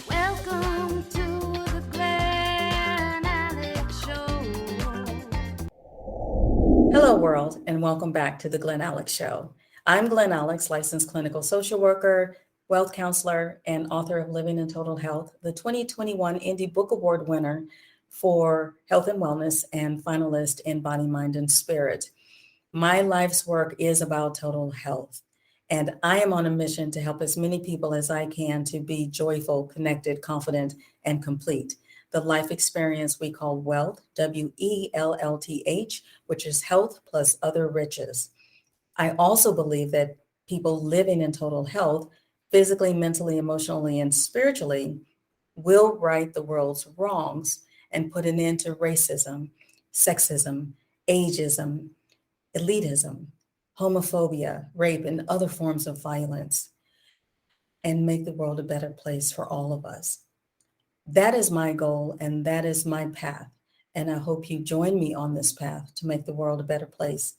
Welcome to the Glen Alex Show. Hello, world, and welcome back to the Glen Alex Show. I'm Glen Alex, licensed clinical social worker, wealth counselor, and author of Living in Total Health, the 2021 Indie Book Award winner for health and wellness, and finalist in Body, Mind, and Spirit. My life's work is about total health, and I am on a mission to help as many people as I can to be joyful, connected, confident, and complete. The life experience we call wealth, WELLTH, which is health plus other riches. I also believe that people living in total health, physically, mentally, emotionally, and spiritually, will right the world's wrongs and put an end to racism, sexism, ageism, elitism, homophobia, rape, and other forms of violence, and make the world a better place for all of us. That is my goal, and that is my path. And I hope you join me on this path to make the world a better place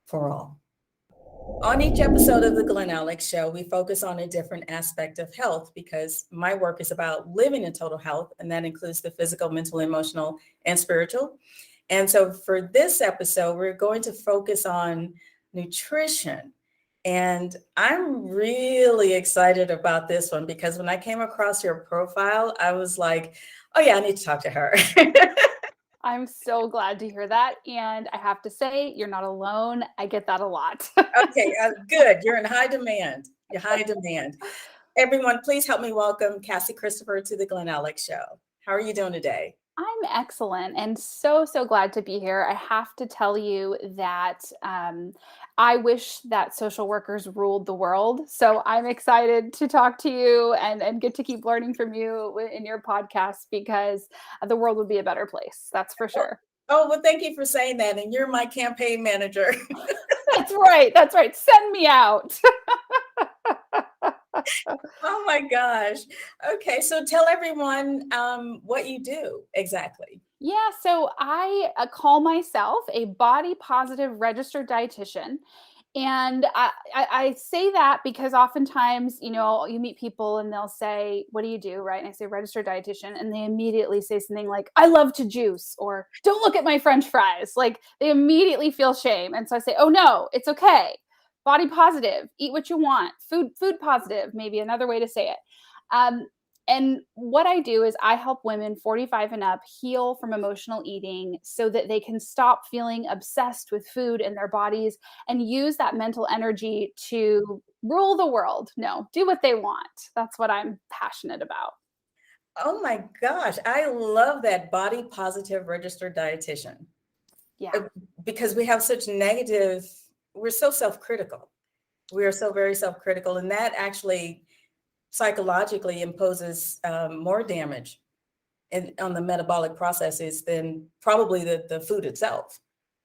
for all. On each episode of the Glen Alex Show, we focus on a different aspect of health because my work is about living in total health, and that includes the physical, mental, emotional, and spiritual. And so for this episode, we're going to focus on nutrition. And I'm really excited about this one because when I came across your profile, I was like, oh, yeah, I need to talk to her. I'm so glad to hear that. And I have to say, you're not alone. I get that a lot. Okay, good. You're in high demand. You're high demand. Everyone, please help me welcome Cassie Christopher to the Glen Alex Show. How are you doing today? I'm excellent and so, so glad to be here. I have to tell you that I wish that social workers ruled the world. So I'm excited to talk to you and get to keep learning from you in your podcast because the world would be a better place. That's for sure. Oh, well, thank you for saying that. And you're my campaign manager. That's right. That's right. Send me out. Oh my gosh. Okay, so tell everyone what you do exactly. Yeah, so I call myself a body positive registered dietitian. And I say that because oftentimes, you meet people and they'll say, what do you do? Right. And I say registered dietitian. And they immediately say something like, I love to juice, or don't look at my French fries. Like they immediately feel shame. And so I say, oh no, it's okay. Body positive, eat what you want. Food positive, maybe another way to say it. And what I do is I help women 45 and up heal from emotional eating so that they can stop feeling obsessed with food and their bodies and use that mental energy to rule the world. No, do what they want. That's what I'm passionate about. Oh my gosh, I love that body positive registered dietitian. Yeah. Because we have such negative, we're so self-critical. We are so very self-critical, and that actually psychologically imposes more damage on the metabolic processes than probably the food itself.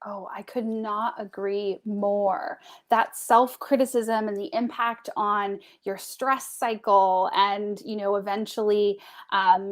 Oh, I could not agree more. That self-criticism and the impact on your stress cycle and, eventually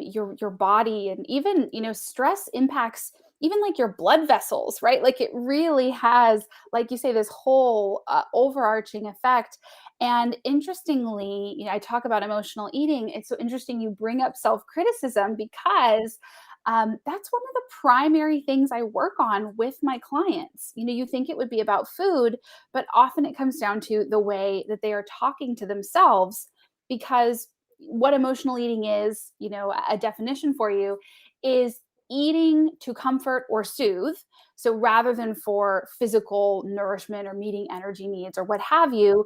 your body and even, stress impacts even like your blood vessels, right? Like it really has, like you say, this whole overarching effect. And interestingly, I talk about emotional eating. It's so interesting you bring up self-criticism because that's one of the primary things I work on with my clients. You think it would be about food, but often it comes down to the way that they are talking to themselves because what emotional eating is, a definition for you is eating to comfort or soothe. So rather than for physical nourishment or meeting energy needs or what have you,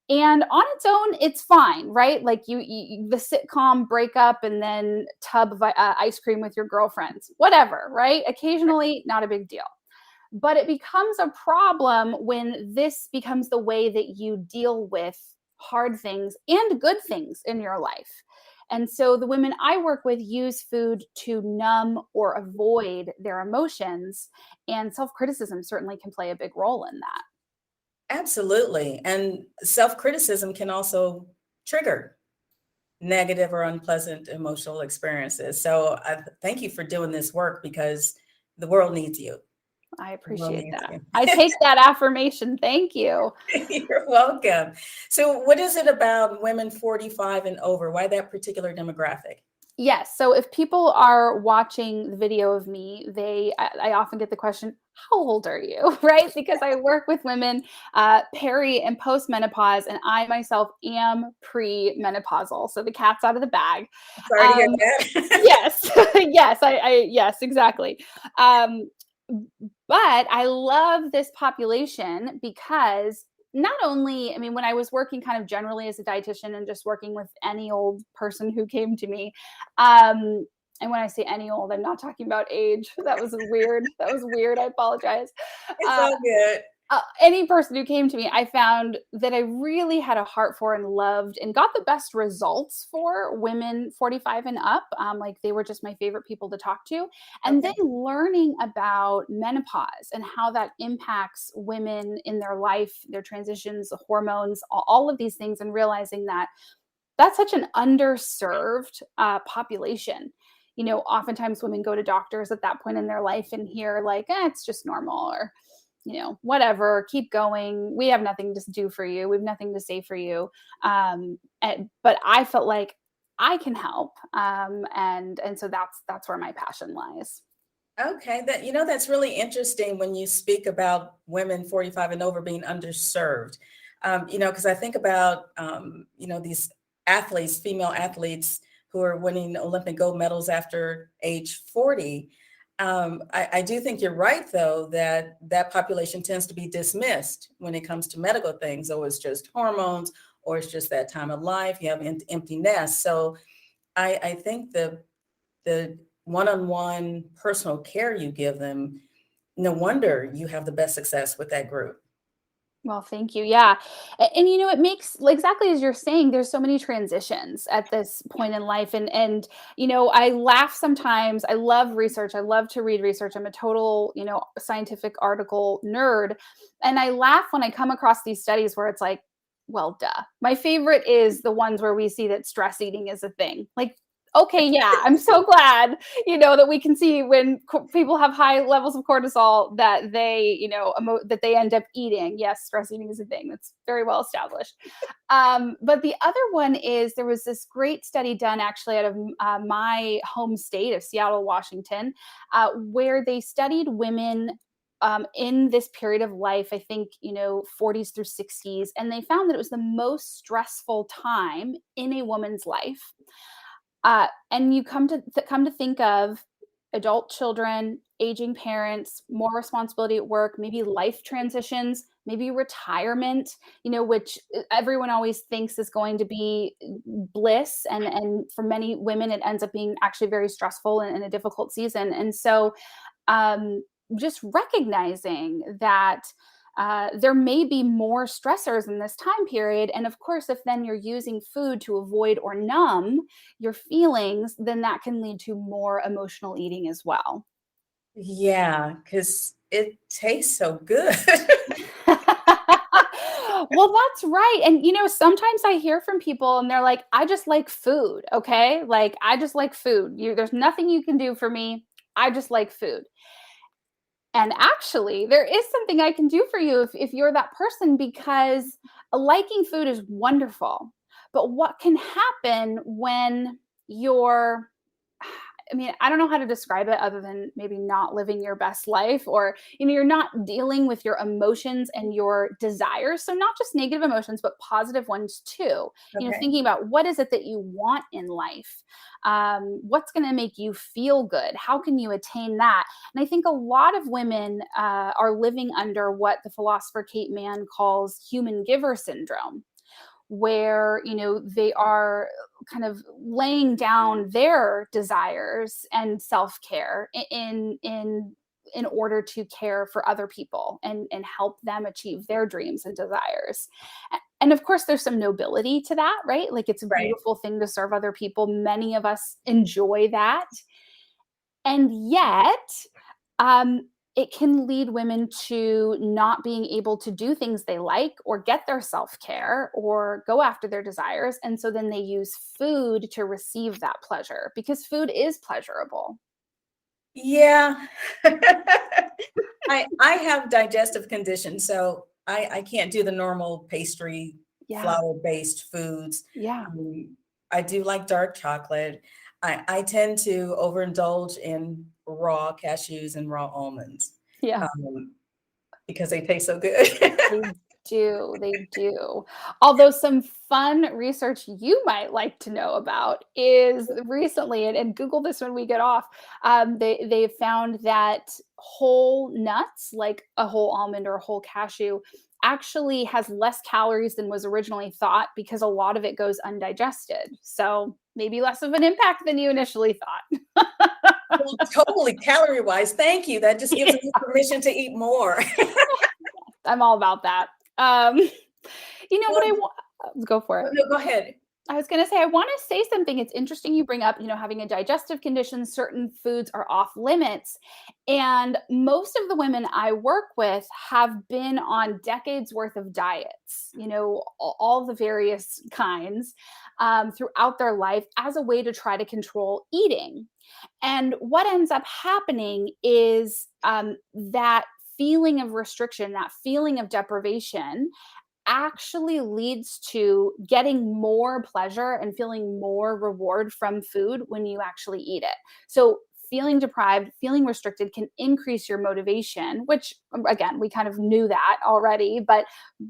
and on its own, it's fine, right? Like you the sitcom breakup and then tub of ice cream with your girlfriends, whatever, right? Occasionally, not a big deal. But it becomes a problem when this becomes the way that you deal with hard things and good things in your life. And so the women I work with use food to numb or avoid their emotions. And self criticism certainly can play a big role in that. Absolutely. And self-criticism can also trigger negative or unpleasant emotional experiences. So I thank you for doing this work because the world needs you. I Well, appreciate that. Nancy. I take that affirmation. Thank you. You're welcome. So what is it about women 45 and over? Why that particular demographic? Yes. So if people are watching the video of me, I often get the question, how old are you? Right? Because I work with women peri and postmenopause, and I myself am pre-menopausal. So the cat's out of the bag. Sorry to hear Um, that. yes, yes, exactly. Um, but I love this population because not only, I mean, when I was working kind of generally as a dietitian and just working with any old person who came to me, um, and when I say any old, I'm not talking about age. That was weird. That was weird. I apologize. It's Uh, all good. any person who came to me, I found that I really had a heart for and loved and got the best results for women 45 and up. Like they were just my favorite people to talk to. And then Okay. learning about menopause and how that impacts women in their life, their transitions, the hormones, all of these things, and realizing that that's such an underserved population. You know, oftentimes women go to doctors at that point in their life and hear like, it's just normal, or whatever, keep going. We have nothing to do for you. We have nothing to say for you. But I felt like I can help. And so that's where my passion lies. Okay, that's really interesting when you speak about women 45 and over being underserved. Because I think about these athletes, female athletes who are winning Olympic gold medals after age 40. I do think you're right, though, that population tends to be dismissed when it comes to medical things. Oh, it's just hormones, or it's just that time of life. You have empty nest. So I think the one-on-one personal care you give them, no wonder you have the best success with that group. Well, thank you. Yeah. And it makes, like, exactly as you're saying, there's so many transitions at this point in life. And I laugh sometimes. I love research. I love to read research. I'm a total, scientific article nerd. And I laugh when I come across these studies where it's like, well, duh. My favorite is the ones where we see that stress eating is a thing. Like, okay, yeah, I'm so glad, that we can see when people have high levels of cortisol that they, that they end up eating. Yes, stress eating is a thing. That's very well established. But the other one is there was this great study done actually out of my home state of Seattle, Washington, where they studied women in this period of life, I think, 40s through 60s, and they found that it was the most stressful time in a woman's life. And you come to think of adult children, aging parents, more responsibility at work, maybe life transitions, maybe retirement, which everyone always thinks is going to be bliss. And for many women, it ends up being actually very stressful and a difficult season. And so just recognizing that there may be more stressors in this time period. And of course, if then you're using food to avoid or numb your feelings, then that can lead to more emotional eating as well. Yeah, because it tastes so good. Well, that's right. And, sometimes I hear from people and they're like, I just like food. Okay. Like, I just like food. There's nothing you can do for me. I just like food. And actually, there is something I can do for you if you're that person, because liking food is wonderful. But what can happen when you're, I mean, I don't know how to describe it other than maybe not living your best life, or, you're not dealing with your emotions and your desires. So not just negative emotions, but positive ones too. Okay. Thinking about what is it that you want in life? What's going to make you feel good? How can you attain that? And I think a lot of women are living under what the philosopher Kate Mann calls human giver syndrome, where they are kind of laying down their desires and self-care in order to care for other people and help them achieve their dreams and desires. And of course there's some nobility to that, right? Like, it's a Right. beautiful thing to serve other people. Many of us enjoy that. And yet, it can lead women to not being able to do things they like or get their self-care or go after their desires. And so then they use food to receive that pleasure, because food is pleasurable. Yeah. I have digestive conditions, so I can't do the normal pastry, Yeah. flour-based foods. Yeah. Um, I do like dark chocolate. I tend to overindulge in raw cashews and raw almonds, Yeah. um, because they taste so good. They do, they do. Although some fun research you might like to know about is recently, and Google this when we get off, they found that whole nuts, like a whole almond or a whole cashew, actually has less calories than was originally thought because a lot of it goes undigested. So maybe less of an impact than you initially thought. Well, totally calorie-wise, thank you. That just gives Yeah, me permission to eat more. I'm all about that. What Well, I want, go for it. no, go ahead. I was going to say, I want to say something. It's interesting you bring up, having a digestive condition, certain foods are off limits. And most of the women I work with have been on decades worth of diets, all the various kinds throughout their life as a way to try to control eating. And what ends up happening is that feeling of restriction, that feeling of deprivation actually leads to getting more pleasure and feeling more reward from food when you actually eat it. So, feeling deprived, feeling restricted can increase your motivation, which again, we kind of knew that already, but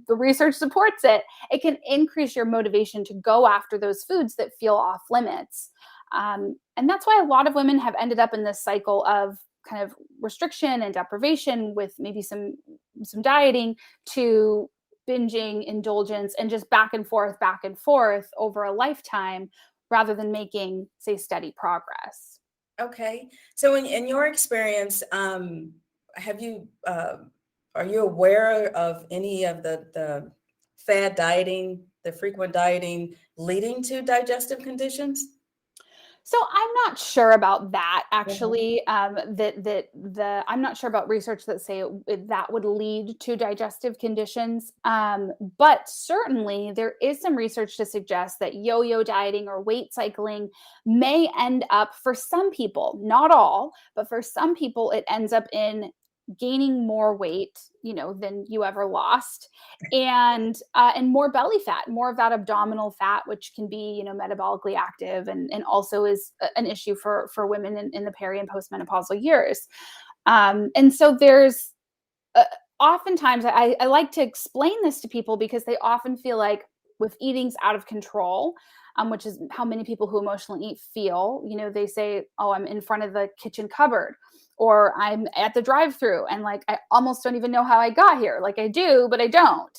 the research supports it. It can increase your motivation to go after those foods that feel off limits. And that's why a lot of women have ended up in this cycle of kind of restriction and deprivation with maybe some dieting to binging, indulgence, and just back and forth over a lifetime rather than making, say, steady progress. Okay. So in your experience, have you are you aware of any of the fad dieting, the frequent dieting leading to digestive conditions? So I'm not sure about that Mhm. actually. I'm not sure about research that say that would lead to digestive conditions. But certainly there is some research to suggest that yo-yo dieting or weight cycling may end up, for some people, not all, but for some people, it ends up in gaining more weight, than you ever lost, and more belly fat, more of that abdominal fat, which can be, metabolically active, and also is an issue for women in the peri and postmenopausal years. And so there's uh, oftentimes I like to explain this to people because they often feel like with eating's out of control, which is how many people who emotionally eat feel. They say, "Oh, I'm in front of the kitchen cupboard," or "I'm at the drive-through, and like I almost don't even know how I got here. Like I do, but I don't."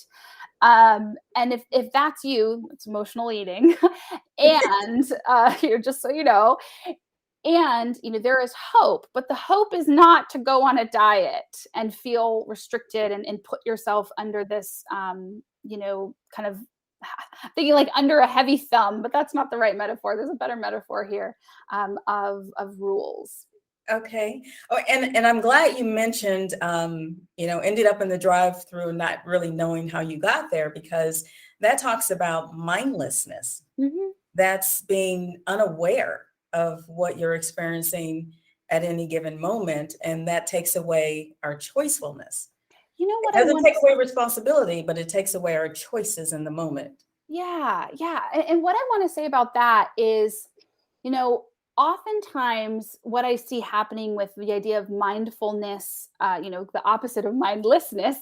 And if that's you, it's emotional eating, and you're just so you know, and, there is hope, but the hope is not to go on a diet and feel restricted and put yourself under this, kind of thinking like under a heavy thumb, but that's not the right metaphor. There's a better metaphor here of rules. Okay. Oh, and I'm glad you mentioned, ended up in the drive-through, not really knowing how you got there, because that talks about mindlessness. Mhm. That's being unaware of what you're experiencing at any given moment, and that takes away our choicefulness. You know It what I doesn't want take to away responsibility, but it takes away our choices in the moment. Yeah, yeah. And what I want to say about that is, you know, oftentimes what I see happening with the idea of mindfulness, the opposite of mindlessness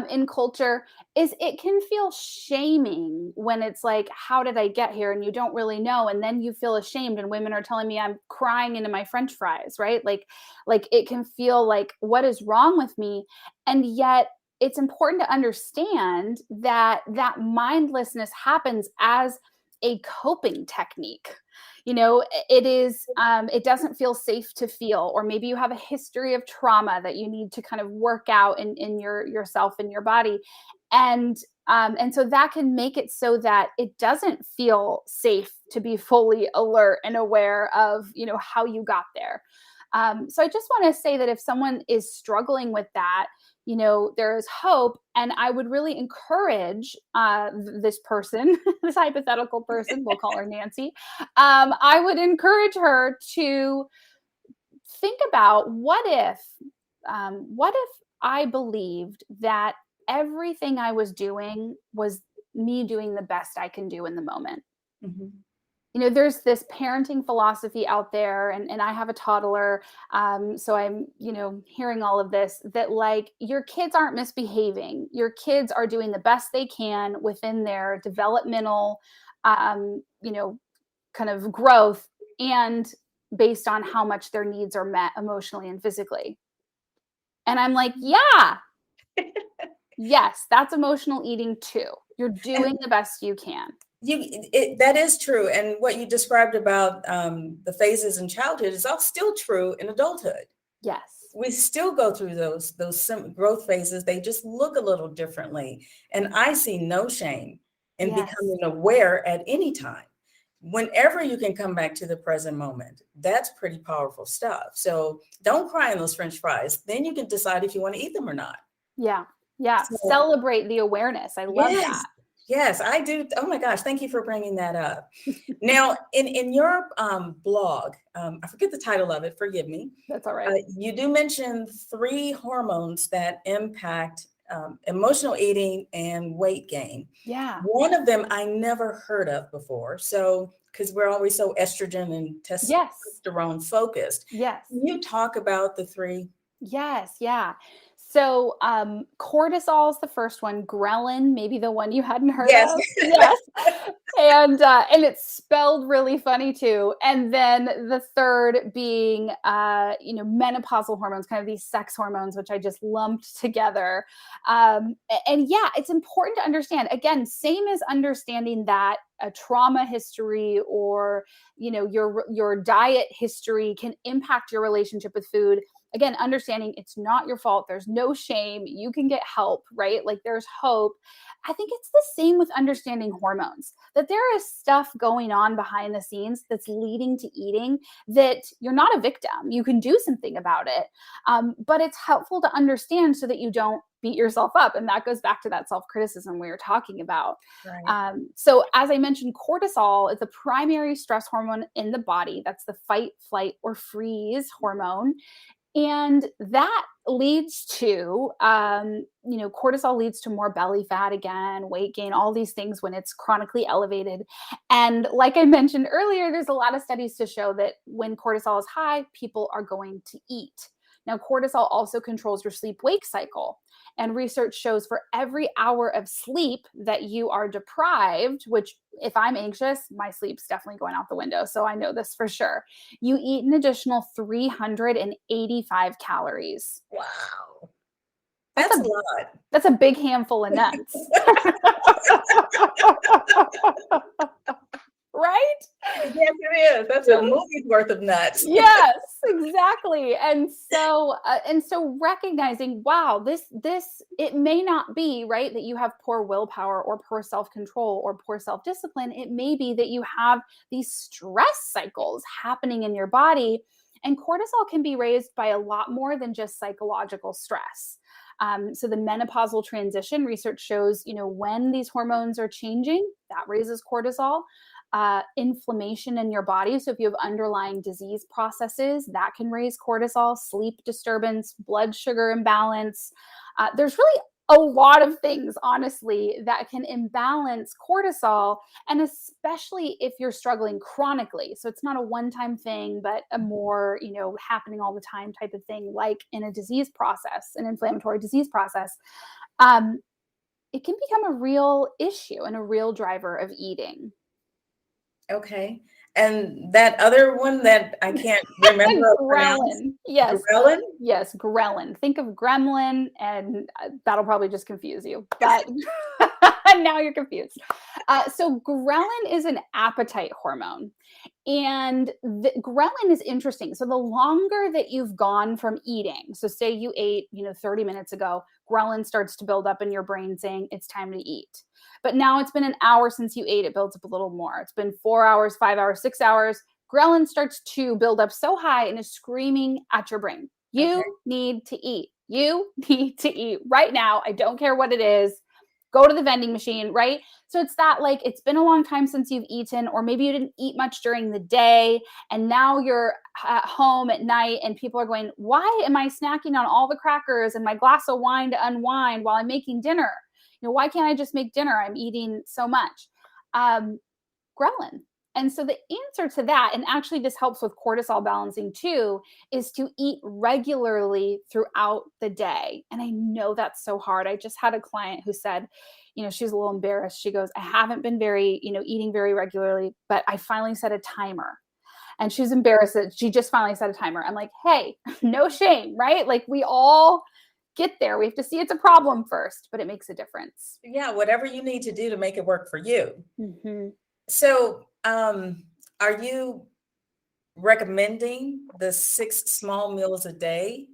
in culture, is it can feel shaming when it's like, how did I get here? And you don't really know. And then you feel ashamed. And women are telling me I'm crying into my French fries, right? Like it can feel like, what is wrong with me? And yet, it's important to understand that that mindlessness happens as a coping technique. It doesn't feel safe to feel, or maybe you have a history of trauma that you need to kind of work out in yourself and your body. And so that can make it so that it doesn't feel safe to be fully alert and aware of, how you got there. So I just want to say that if someone is struggling with that, there is hope. And I would really encourage this person, this hypothetical person, we'll call her Nancy. I would encourage her to think about what if I believed that everything I was doing was me doing the best I can do in the moment. Mhm. There's this parenting philosophy out there, and I have a toddler. So I'm, hearing all of this, that like your kids aren't misbehaving. Your kids are doing the best they can within their developmental, um, you know, kind of growth, and based on how much their needs are met emotionally and physically. And I'm like, yeah, yes, that's emotional eating too. You're doing the best you can. That is true. And what you described about the phases in childhood is all still true in adulthood. Yes. We still go through those growth phases. They just look a little differently. And I see no shame in Yes. becoming aware at any time. Whenever you can come back to the present moment, that's pretty powerful stuff. So don't cry in those French fries. Then you can decide if you want to eat them or not. Yeah. Yeah. So, Celebrate the awareness. I love yes. that. Yes, I do. Oh my gosh, thank you for bringing that up. Now, in your blog, I forget the title of it, forgive me. That's all right. You do mention 3 hormones that impact emotional eating and weight gain. Yeah. One of them I never heard of before. So, because we're always so estrogen and Yes. testosterone focused. Yes. Can you talk about the 3? Yes. Yeah. So cortisol is the first one. Ghrelin, maybe the one you hadn't heard Yes. of. Yes. And it's spelled really funny too. And then the third being menopausal hormones, kind of these sex hormones, which I just lumped together. And yeah, it's important to understand, again, same as understanding that a trauma history or your diet history can impact your relationship with food. Again, understanding it's not your fault. There's no shame. You can get help, right? Like there's hope. I think it's the same with understanding hormones, that there is stuff going on behind the scenes that's leading to eating, that you're not a victim. You can do something about it. But it's helpful to understand so that you don't beat yourself up. And that goes back to that self-criticism we were talking about. Right. So as I mentioned, cortisol is the primary stress hormone in the body. That's the fight, flight, or freeze hormone. And that leads to, cortisol leads to more belly fat again, weight gain, all these things when it's chronically elevated. And like I mentioned earlier, there's a lot of studies to show that when cortisol is high, people are going to eat. Now, cortisol also controls your sleep-wake cycle. And research shows for every hour of sleep that you are deprived, which if I'm anxious, my sleep's definitely going out the window. So I know this for sure. You eat an additional 385 calories. Wow. That's a lot. That's a big handful of nuts. Right? Yes, it is. That's a movie's worth of nuts. Yes, exactly. And so recognizing, wow, this it may not be right that you have poor willpower or poor self-control or poor self-discipline. It may be that you have these stress cycles happening in your body, and cortisol can be raised by a lot more than just psychological stress. So the menopausal transition, research shows, when these hormones are changing, that raises cortisol. Inflammation in your body. So if you have underlying disease processes, that can raise cortisol, sleep disturbance, blood sugar imbalance. There's really a lot of things, honestly, that can imbalance cortisol, and especially if you're struggling chronically. So it's not a one-time thing, but a more, happening all the time type of thing, like in a disease process, an inflammatory disease process. It can become a real issue and a real driver of eating. Okay. And that other one that I can't remember. Ghrelin. Yes. Ghrelin? Yes, ghrelin. Think of gremlin, and that'll probably just confuse you. But now you're confused. So ghrelin is an appetite hormone. And the ghrelin is interesting. So the longer that you've gone from eating, so say you ate, 30 minutes ago, ghrelin starts to build up in your brain saying it's time to eat. But now it's been an hour since you ate, it builds up a little more. It's been 4 hours, 5 hours, 6 hours. Ghrelin starts to build up so high and is screaming at your brain. You need to eat. You need to eat right now. I don't care what it is. go to the vending machine, right? So it's that like, it's been a long time since you've eaten, or maybe you didn't eat much during the day. And now you're at home at night and people are going, why am I snacking on all the crackers and my glass of wine to unwind while I'm making dinner? Why can't I just make dinner? I'm eating so much. Ghrelin. And so the answer to that, and actually this helps with cortisol balancing too, is to eat regularly throughout the day. And I know that's so hard. I just had a client who said, she was a little embarrassed. She goes, I haven't been eating very regularly, but I finally set a timer. And she's embarrassed that she just finally set a timer. I'm like, hey, no shame, right? Like we all get there. We have to see it's a problem first, but it makes a difference. Yeah, whatever you need to do to make it work for you. Mm-hmm. So, are you recommending the 6 small meals a day,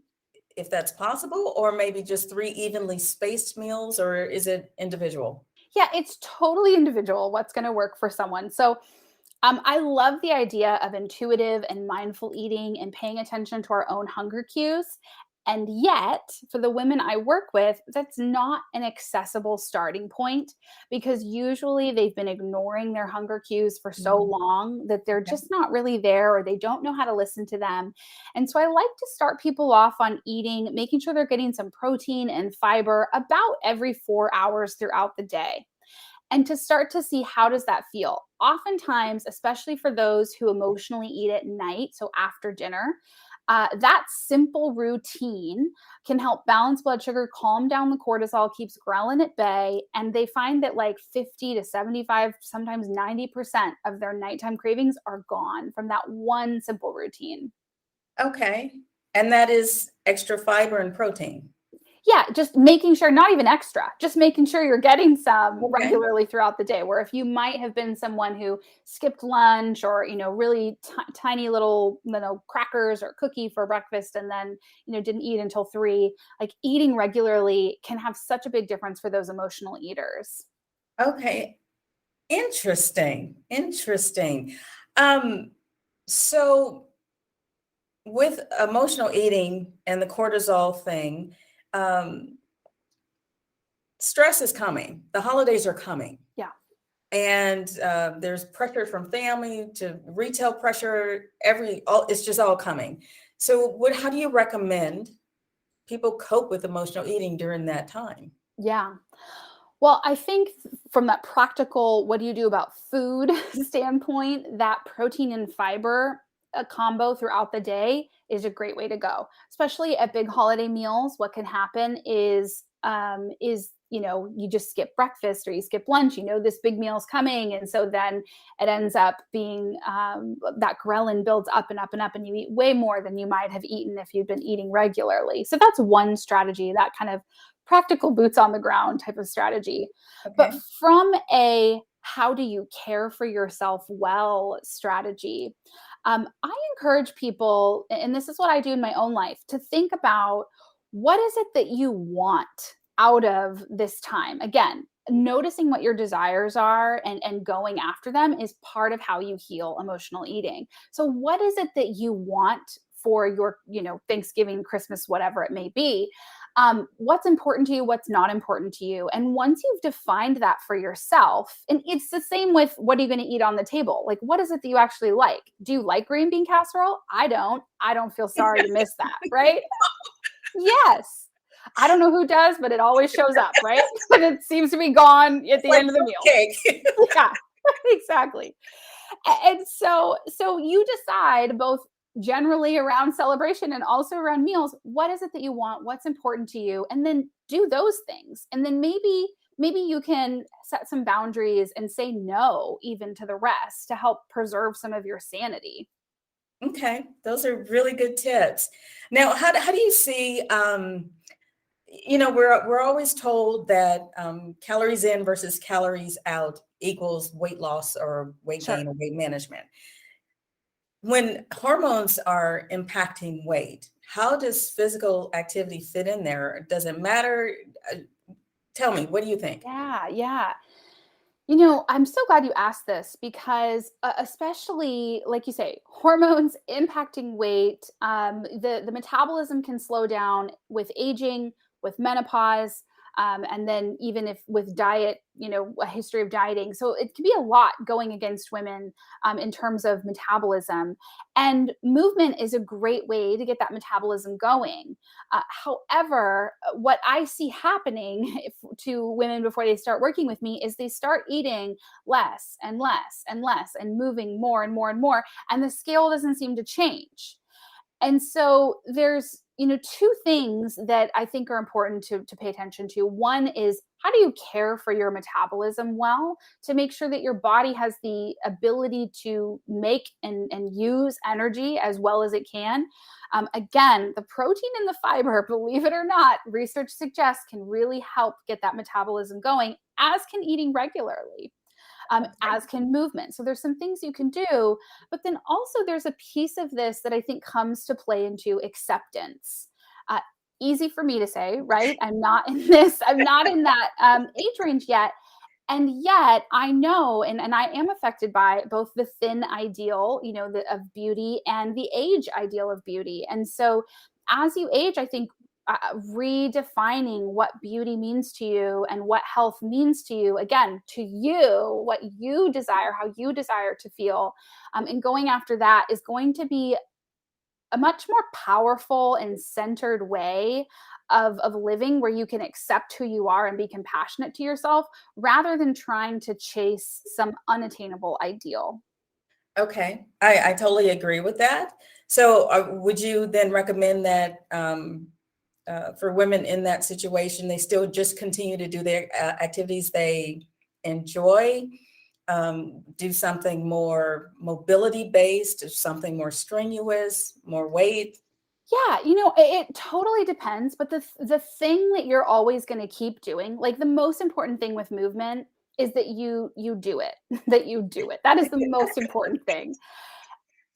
if that's possible, or maybe just 3 evenly spaced meals, or is it individual? Yeah, it's totally individual what's going to work for someone. So, I love the idea of intuitive and mindful eating and paying attention to our own hunger cues. And yet, for the women I work with, that's not an accessible starting point because usually they've been ignoring their hunger cues for so long that they're Okay. just not really there, or they don't know how to listen to them. And so I like to start people off on eating, making sure they're getting some protein and fiber about every 4 hours throughout the day, and to start to see, how does that feel? Oftentimes, especially for those who emotionally eat at night, so after dinner, that simple routine can help balance blood sugar, calm down the cortisol, keeps ghrelin at bay. And they find that like 50 to 75, sometimes 90% of their nighttime cravings are gone from that one simple routine. Okay. And that is extra fiber and protein. Yeah, just making sure, not even extra, just making sure you're getting some Okay. regularly throughout the day. Where if you might have been someone who skipped lunch, or really tiny little crackers or cookie for breakfast, and then didn't eat until 3, like eating regularly can have such a big difference for those emotional eaters. Okay. Interesting. Um, so with emotional eating and the cortisol thing, um, stress is coming. The holidays are coming. Yeah. And there's pressure from family to retail pressure, it's just all coming. So how do you recommend people cope with emotional eating during that time? Yeah. Well, I think from that practical, what do you do about food standpoint, that protein and fiber, a combo throughout the day is a great way to go, especially at big holiday meals. What can happen is you just skip breakfast or you skip lunch. This big meal is coming, and so then it ends up being that ghrelin builds up and up and up, and you eat way more than you might have eaten if you'd been eating regularly. So that's one strategy, that kind of practical boots on the ground type of strategy. But Okay. from a how do you care for yourself well strategy, I encourage people, and this is what I do in my own life, to think about what is it that you want out of this time. Again, noticing what your desires are and going after them is part of how you heal emotional eating. So what is it that you want for your, Thanksgiving, Christmas, whatever it may be? What's important to you, what's not important to you. And once you've defined that for yourself, and it's the same with what are you going to eat on the table? Like, what is it that you actually like? Do you like green bean casserole? I don't feel sorry to miss that, right? Yes. I don't know who does, but it always shows up, right? And it seems to be gone at the Like end of the meal. cake. Yeah, exactly. And so you decide, both generally around celebration and also around meals, what is it that you want, what's important to you, and then do those things. And then maybe you can set some boundaries and say no even to the rest to help preserve some of your sanity. Okay, those are really good tips. Now, how do you see? We're always told that calories in versus calories out equals weight loss or weight Sure. gain or weight management. When hormones are impacting weight, how does physical activity fit in there? Does it matter? Uh, Tell me, what do you think? Yeah. I'm so glad you asked this because, especially like you say, hormones impacting weight, the metabolism can slow down with aging, with menopause. And then even if with diet, a history of dieting. So it can be a lot going against women in terms of metabolism. And movement is a great way to get that metabolism going. However, what I see happening to women before they start working with me is they start eating less and less and less and moving more and more and more. And the scale doesn't seem to change. And so there's, two things that I think are important to pay attention to. One is, how do you care for your metabolism well to make sure that your body has the ability to make and use energy as well as it can? Again, the protein and the fiber, believe it or not, research suggests can really help get that metabolism going, as can eating regularly. As can movement. So there's some things you can do, but then also there's a piece of this that I think comes to play into acceptance. Uh, Easy for me to say, right? I'm not in that age range yet. And yet I know, and I am affected by both the thin ideal, of beauty, and the age ideal of beauty. And so as you age, I think redefining what beauty means to you and what health means to you, again, to you, what you desire, how you desire to feel, and going after that is going to be a much more powerful and centered way of living, where you can accept who you are and be compassionate to yourself rather than trying to chase some unattainable ideal. Okay, I totally agree with that. So would you then recommend that for women in that situation, they still just continue to do their activities they enjoy, do something more mobility based, something more strenuous, more weight? Yeah, it totally depends, but the thing that you're always going to keep doing, like the most important thing with movement is that you do it, that you do it. That is the most important thing.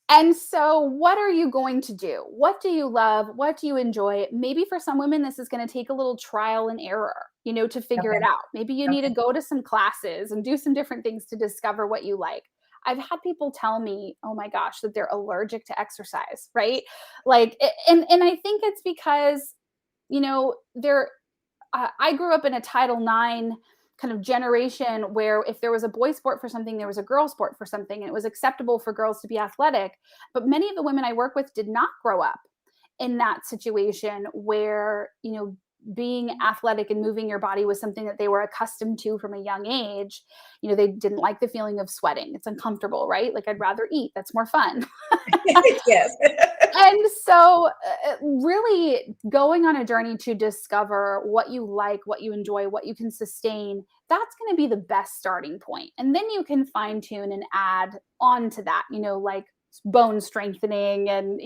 And so what are you going to do? What do you love? What do you enjoy? Maybe for some women, this is going to take a little trial and error, to figure it Okay. out. Maybe you need to go to some classes and do some different things to discover what you like. I've had people tell me, oh my gosh, that they're allergic to exercise, right? Like, and I think it's because, they're I grew up in a Title IX kind of generation where if there was a boy sport for something, there was a girl sport for something, and it was acceptable for girls to be athletic. But many of the women I work with did not grow up in that situation where, being athletic and moving your body was something that they were accustomed to from a young age. They didn't like the feeling of sweating. It's uncomfortable, right? Like, I'd rather eat. That's more fun. Yes. And so really going on a journey to discover what you like, what you enjoy, what you can sustain, that's going to be the best starting point. And then you can fine tune and add on to that, like bone strengthening and,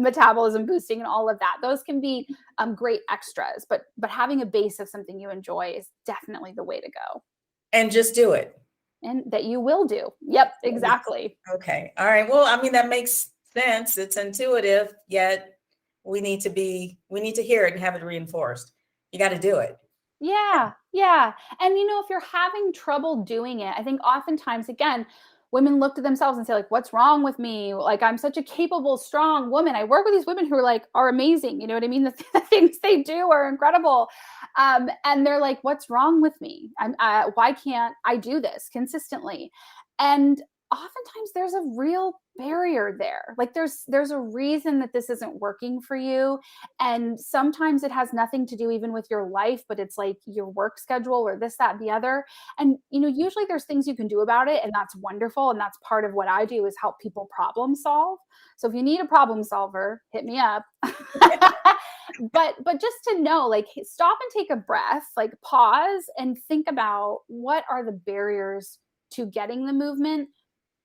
metabolism boosting and all of that. Those can be great extras, but having a base of something you enjoy is definitely the way to go. And just do it. And that you will do. Yep, exactly. Okay. All right. Well, I mean, that makes sense. It's intuitive, yet we need to hear it and have it reinforced. You got to do it. Yeah, yeah. And if you're having trouble doing it, I think oftentimes, again, women look to themselves and say, like, what's wrong with me? Like, I'm such a capable, strong woman. I work with these women who are amazing. You know what I mean? The things they do are incredible. And they're like, what's wrong with me? Why can't I do this consistently? And oftentimes there's a real barrier there. Like, there's a reason that this isn't working for you. And sometimes it has nothing to do even with your life, but it's like your work schedule or this, that, and the other. And, usually there's things you can do about it. And that's wonderful. And that's part of what I do, is help people problem solve. So if you need a problem solver, hit me up. But just to know, like, stop and take a breath, like pause and think about what are the barriers to getting the movement.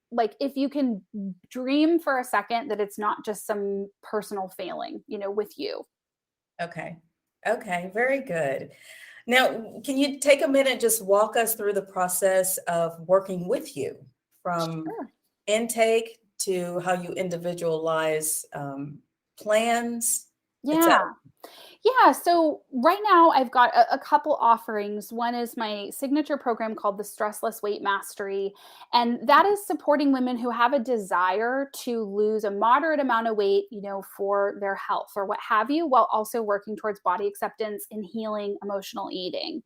Like, if you can dream for a second that it's not just some personal failing, with you. Okay. Very good. Now, can you take a minute, just walk us through the process of working with you from Sure. intake to how you individualize plans? Yeah. Yeah, so right now I've got a couple offerings. One is my signature program called the Stressless Weight Mastery, and that is supporting women who have a desire to lose a moderate amount of weight, for their health or what have you, while also working towards body acceptance and healing emotional eating.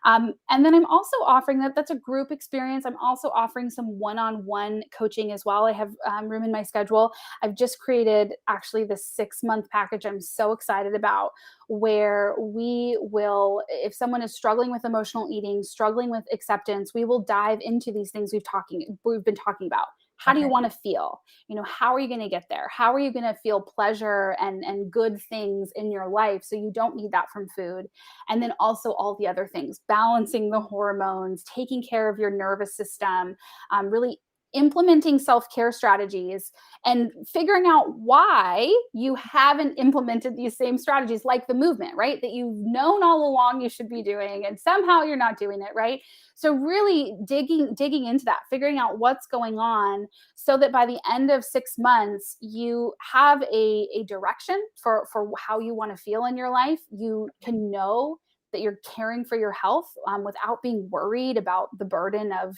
And then I'm also offering that's a group experience. I'm also offering some one-on-one coaching as well. I have room in my schedule. I've just created actually this 6-month package I'm so excited about, where we will, if someone is struggling with emotional eating, struggling with acceptance, we will dive into these things we've been talking about. How do you Okay. want to feel? How are you going to get there? How are you going to feel pleasure and good things in your life so you don't need that from food? And then also all the other things, balancing the hormones, taking care of your nervous system, really implementing self-care strategies and figuring out why you haven't implemented these same strategies, like the movement, right? That you've known all along you should be doing, and somehow you're not doing it, right? So really digging into that, figuring out what's going on, so that by the end of 6 months, you have a direction for how you want to feel in your life. You can know that you're caring for your health without being worried about the burden of,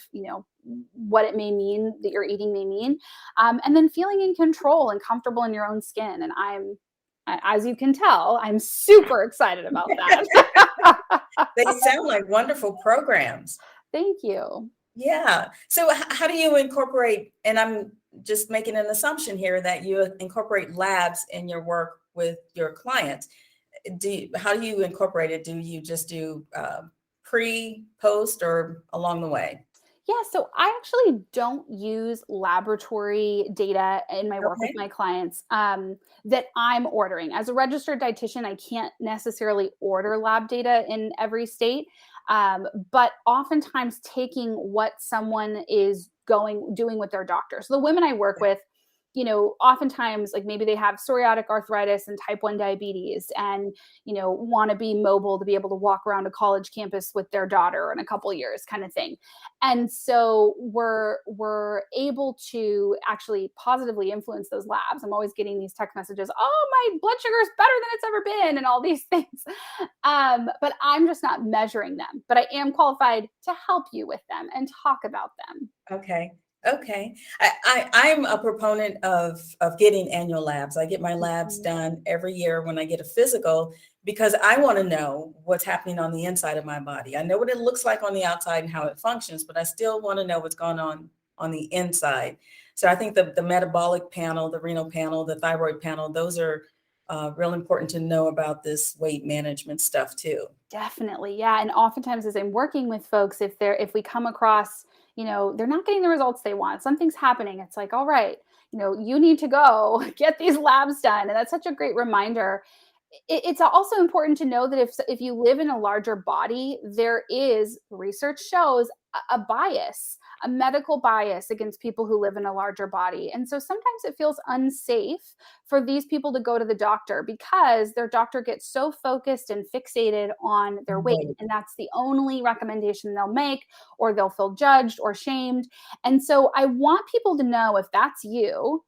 what it may mean that your eating may mean. And then feeling in control and comfortable in your own skin. And as you can tell, I'm super excited about that. They sound like wonderful programs. Thank you. Yeah. So how do you incorporate, and I'm just making an assumption here that you incorporate labs in your work with your clients. How do you incorporate it? Do you just do pre, post, or along the way? Yeah, so I actually don't use laboratory data in my work with Okay. my clients that I'm ordering. As a registered dietitian, I can't necessarily order lab data in every state, but oftentimes taking what someone is doing with their doctor. So the women I work with, oftentimes like maybe they have psoriatic arthritis and type 1 diabetes and, want to be mobile to be able to walk around a college campus with their daughter in a couple years kind of thing. And so we're able to actually positively influence those labs. I'm always getting these text messages, oh, my blood sugar is better than it's ever been, and all these things. But I'm just not measuring them. But I am qualified to help you with them and talk about them. Okay. Okay. I'm a proponent of getting annual labs. I get my labs Mhm. done every year when I get a physical, because I want to know what's happening on the inside of my body. I know what it looks like on the outside and how it functions, but I still want to know what's going on the inside. So I think the metabolic panel, the renal panel, the thyroid panel, those are real important to know about this weight management stuff too. Definitely. Yeah. And oftentimes as I'm working with folks, if we come across, they're not getting the results they want, something's happening. It's like, all right, you need to go get these labs done. And that's such a great reminder. It's also important to know that if you live in a larger body, there is, research shows, a bias, a medical bias against people who live in a larger body. And so sometimes it feels unsafe for these people to go to the doctor because their doctor gets so focused and fixated on their weight. Right. And that's the only recommendation they'll make, or they'll feel judged or shamed. And so I want people to know, if that's you,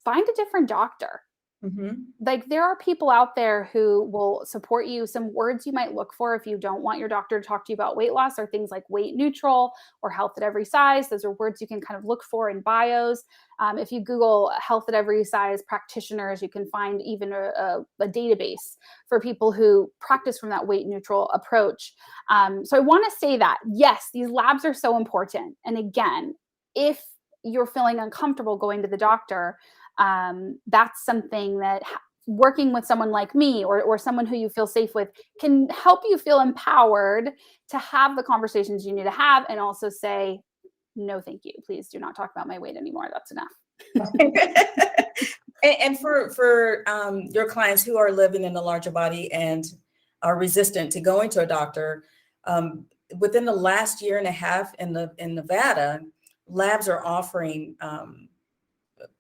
find a different doctor. Mhm. Like, there are people out there who will support you. Some words you might look for if you don't want your doctor to talk to you about weight loss are things like weight neutral or health at every size. Those are words you can kind of look for in bios. If you Google health at every size practitioners, you can find even a database for people who practice from that weight neutral approach. So I want to say that, yes, these labs are so important. And again, if you're feeling uncomfortable going to the doctor, that's something that working with someone like me, or someone who you feel safe with, can help you feel empowered to have the conversations you need to have, and also say, no, thank you. Please do not talk about my weight anymore. That's enough. And for your clients who are living in a larger body and are resistant to going to a doctor, within the last year and a half in Nevada, labs are offering,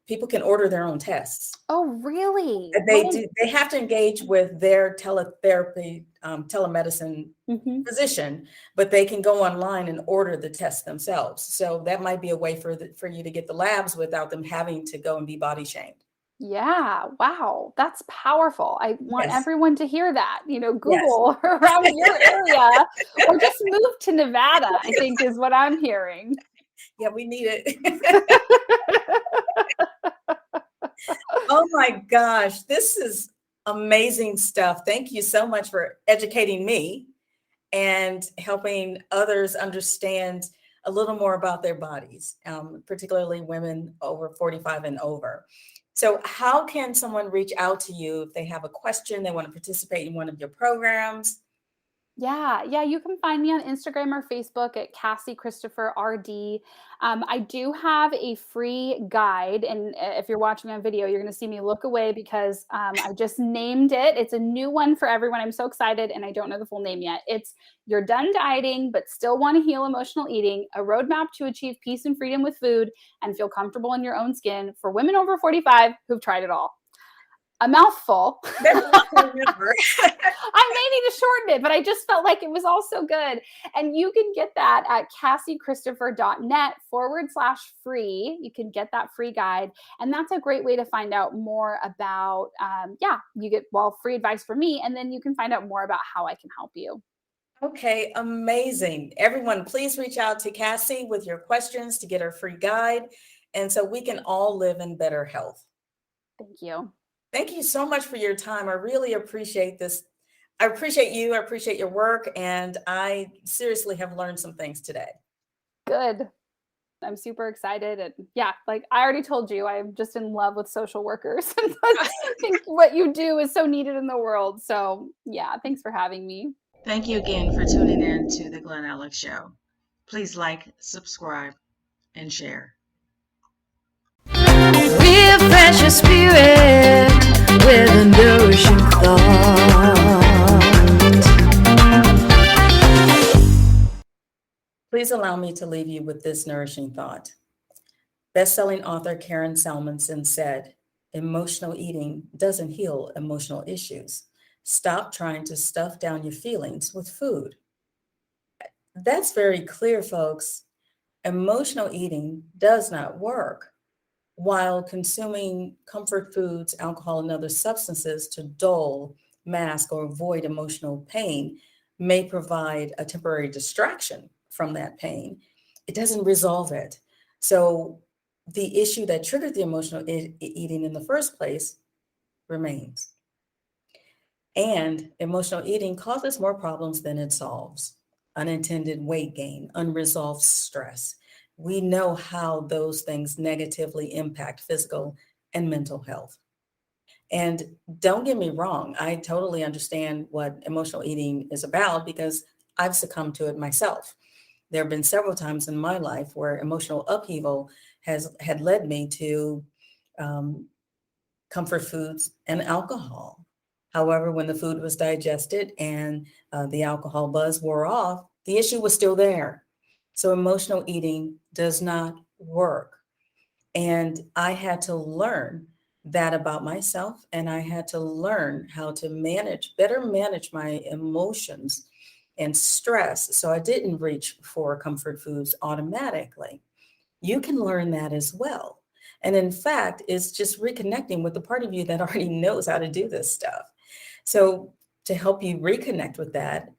people can order their own tests. Oh, really? They have to engage with their teletherapy, telemedicine Mhm. physician, but they can go online and order the tests themselves. So that might be a way for you to get the labs without them having to go and be body shamed. Yeah, wow, that's powerful. I want Yes, everyone to hear that. yes. Google around your area or just move to Nevada, I think is what I'm hearing. Yeah, we need it. Oh my gosh, this is amazing stuff. Thank you so much for educating me and helping others understand a little more about their bodies, particularly women over 45 and over. So, how can someone reach out to you if they have a question, they want to participate in one of your programs? Yeah, you can find me on Instagram or Facebook at Cassie Christopher RD. I do have a free guide, and if you're watching on video, you're going to see me look away because I just named it. It's a new one for everyone. I'm so excited, and I don't know the full name yet. It's You're Done Dieting, but Still Want to Heal Emotional Eating, a roadmap to achieve peace and freedom with food and feel comfortable in your own skin for women over 45 who've tried it all. A mouthful. That's a lot to remember. I may need to shorten it, but I just felt like it was all so good. And you can get that at cassiechristopher.net/free. You can get that free guide. And that's a great way to find out more about, you get, free advice from me. And then you can find out more about how I can help you. Okay, amazing. Everyone, please reach out to Cassie with your questions to get her free guide. And so we can all live in better health. Thank you. Thank you so much for your time. I really appreciate this. I appreciate you. I appreciate your work. And I seriously have learned some things today. Good. I'm super excited. And yeah, like I already told you, I'm just in love with social workers. I think what you do is so needed in the world. So yeah, thanks for having me. Thank you again for tuning in to the Glen Alex Show. Please like, subscribe, and share. Refresh your spirit with a nourishing thought. Please allow me to leave you with this nourishing thought. Best-selling author Karen Salmonson said, "Emotional eating doesn't heal emotional issues. Stop trying to stuff down your feelings with food." That's very clear, folks. Emotional eating does not work. While consuming comfort foods, alcohol, and other substances to dull, mask, or avoid emotional pain may provide a temporary distraction from that pain, it doesn't resolve it. So the issue that triggered the emotional eating in the first place remains. And emotional eating causes more problems than it solves. Unintended weight gain, unresolved stress. We know how those things negatively impact physical and mental health. And don't get me wrong, I totally understand what emotional eating is about because I've succumbed to it myself. There have been several times in my life where emotional upheaval had led me to comfort foods and alcohol. However, when the food was digested and the alcohol buzz wore off, the issue was still there. So emotional eating does not work. And I had to learn that about myself, and I had to learn how to better manage my emotions and stress so I didn't reach for comfort foods automatically. You can learn that as well. And in fact, it's just reconnecting with the part of you that already knows how to do this stuff. So to help you reconnect with that,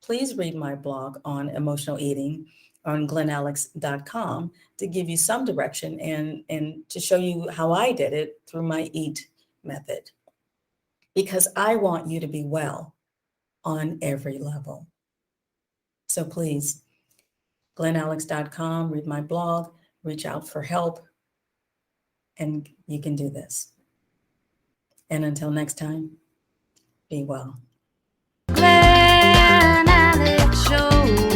please read my blog on emotional eating on glenalex.com to give you some direction and to show you how I did it through my EAT method. Because I want you to be well on every level. So please, glenalex.com, read my blog, reach out for help, and you can do this. And until next time, be well. Glen Alex Show.